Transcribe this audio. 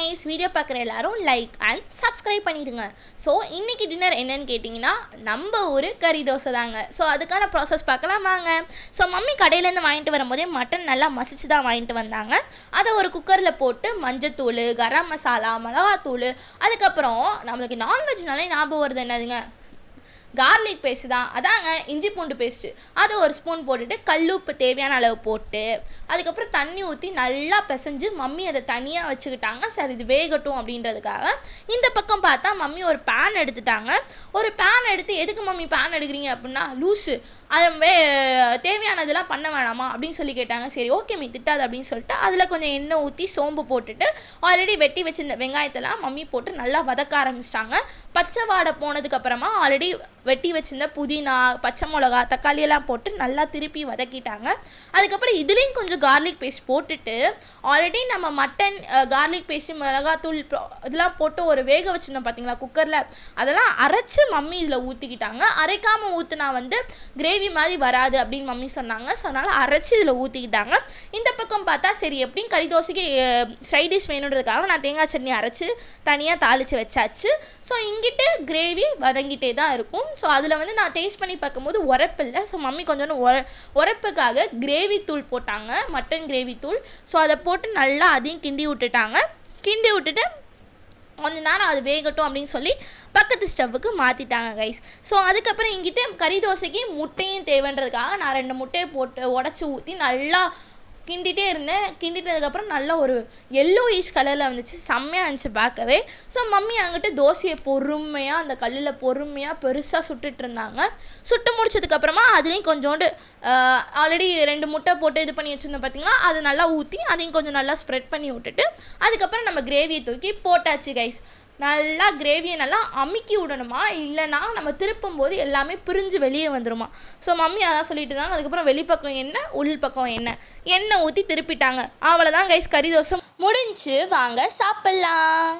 Guys, video பார்க்குற எல்லாரும் like and subscribe பண்ணிடுங்க. ஸோ இன்றைக்கி டின்னர் என்னன்னு கேட்டிங்கன்னா நம்ம ஒரு கறி தோசை தாங்க. ஸோ அதுக்கான ப்ராசஸ் பார்க்கலாம் வாங்க. ஸோ மம்மி கடையிலேருந்து வாங்கிட்டு வரும்போதே மட்டன் நல்லா மசிச்சு தான் வாங்கிட்டு வந்தாங்க. அதை ஒரு குக்கரில் போட்டு மஞ்சத்தூள், கரம் மசாலா, மிளகாத்தூள், அதுக்கப்புறம் நம்மளுக்கு நான்வெஜ்னாலே ஞாபகம் வருது என்னதுங்க, கார்லிக் பேஸ்ட்டு தான். அதாங்க இஞ்சி பூண்டு பேஸ்ட்டு. அதை ஒரு ஸ்பூன் போட்டுட்டு கல்லுப்பு தேவையான அளவு போட்டு அதுக்கப்புறம் தண்ணி ஊற்றி நல்லா பிசைஞ்சு மம்மி அதை தனியாக வச்சுக்கிட்டாங்க. சரி இது வேகட்டும் அப்படின்றதுக்காக. இந்த பக்கம் பார்த்தா மம்மி ஒரு பேன் எடுத்துட்டாங்க. ஒரு பேன் எடுத்து எதுக்கு மம்மி பேன் எடுக்கிறீங்க அப்படின்னா, லூஸு அதை தேவையானதெல்லாம் பண்ண வேணாமா அப்படின்னு சொல்லி கேட்டாங்க. சரி ஓகே மீ திட்டாது அப்படின்னு சொல்லிட்டு அதில் கொஞ்சம் எண்ணெய் ஊற்றி சோம்பு போட்டுட்டு ஆல்ரெடி வெட்டி வச்சிருந்த வெங்காயத்தெல்லாம் மம்மி போட்டு நல்லா வதக்க ஆரம்பிச்சிட்டாங்க. பச்சை வாடை போனதுக்கப்புறமா ஆல்ரெடி வெட்டி வச்சிருந்த புதினா, பச்சை மிளகா, தக்காளி எல்லாம் போட்டு நல்லா திருப்பி வதக்கிட்டாங்க. அதுக்கப்புறம் இதுலேயும் கொஞ்சம் கார்லிக் பேஸ்ட் போட்டுட்டு ஆல்ரெடி நம்ம மட்டன் கார்லிக் பேஸ்ட்டு, மிளகாத்தூள் இதெல்லாம் போட்டு ஒரு வேக வச்சுருந்தோம் பார்த்தீங்களா குக்கரில், அதெல்லாம் அரைச்சி மம்மி இதில் ஊற்றிக்கிட்டாங்க. அரைக்காமல் ஊற்றினா வந்து கிரேவி மாதிரி வராது அப்படின்னு மம்மி சொன்னாங்க. ஸோ அதனால் அரைச்சி இதில் ஊற்றிக்கிட்டாங்க. இந்த பக்கம் பார்த்தா சரி எப்படியும் கறி தோசைக்கு சைட் டிஷ் வேணுன்றதுக்காக நான் தேங்காய் சட்னி அரைச்சி தனியாக தாளித்து வச்சாச்சு. ஸோ இங்கிட்டு கிரேவி வதங்கிட்டே தான் இருக்கும். ஸோ அதில் வந்து நான் டேஸ்ட் பண்ணி பார்க்கும்போது உரப்பு இல்லை. ஸோ மம்மி கொஞ்சம் உரப்புக்காக கிரேவி தூள் போட்டாங்க, மட்டன் கிரேவி தூள். ஸோ அதை போட்டு நல்லா அதையும் கிண்டி விட்டுட்டாங்க. கிண்டி விட்டுட்டு கொஞ்ச நேரம் அது வேகட்டும் அப்படின்னு சொல்லி பக்கத்து ஸ்டவ்வுக்கு மாற்றிட்டாங்க கைஸ். ஸோ அதுக்கப்புறம் இங்கிட்ட கறி தோசைக்கு முட்டையும் தேவைன்றதுக்காக நான் 2 முட்டையை போட்டு உடச்சி ஊற்றி நல்லா கிண்டிகிட்டே இருந்தேன். கிண்டிட்டதுக்கப்புறம் நல்லா ஒரு எல்லோயிஷ் கலரில் வந்துச்சு. செம்மையாக இருந்துச்சு பார்க்கவே. ஸோ மம்மி அங்கிட்டு தோசையை பொறுமையாக அந்த கல்லில் பொறுமையாக பெருசாக சுட்டுட்டு இருந்தாங்க. சுட்டு முடிச்சதுக்கப்புறமா அதுலேயும் கொஞ்சோண்டு ஆல்ரெடி 2 முட்டை போட்டு இது பண்ணி வச்சுருந்தோம் பார்த்தீங்களா, அது நல்லா ஊற்றி அதையும் கொஞ்சம் நல்லா ஸ்ப்ரெட் பண்ணி விட்டுட்டு அதுக்கப்புறம் நம்ம கிரேவியை தூக்கி போட்டாச்சு கைஸ். நல்லா கிரேவியை நல்லா அமுக்கி விடணுமா, இல்லைனா நம்ம திருப்பும் போது எல்லாமே பிரிஞ்சு வெளியே வந்துடுமா. ஸோ மம்மி அதான் சொல்லிட்டு இருந்தாங்க. அதுக்கப்புறம் வெளிப்பக்கம் எண்ணெய், உள் பக்கம் எண்ணெய் ஊற்றி திருப்பிட்டாங்க. அவ்வளோதான் கைஸ், கறி தோசை முடிஞ்சு. வாங்க சாப்பிட்லாம்.